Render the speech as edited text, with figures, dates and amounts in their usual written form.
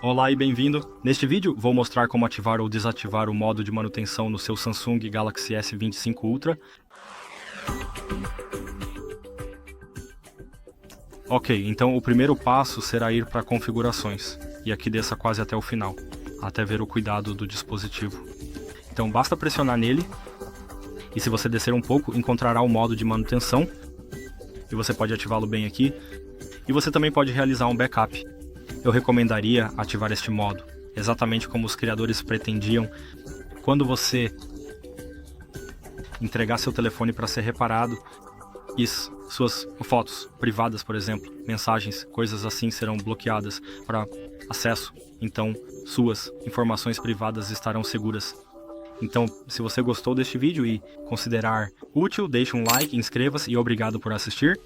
Olá e bem-vindo! Neste vídeo vou mostrar como ativar ou desativar o modo de manutenção no seu Samsung Galaxy S25 Ultra. Ok, então o primeiro passo será ir para configurações, e aqui desça quase até o final, até ver o cuidado do dispositivo. Então basta pressionar nele, e se você descer um pouco, encontrará o modo de manutenção, e você pode ativá-lo bem aqui, e você também pode realizar um backup. Eu recomendaria ativar este modo, exatamente como os criadores pretendiam. Quando você entregar seu telefone para ser reparado, e suas fotos privadas, por exemplo, mensagens, coisas assim serão bloqueadas para acesso. Então, suas informações privadas estarão seguras. Então, se você gostou deste vídeo e considerar útil, deixe um like, inscreva-se e obrigado por assistir.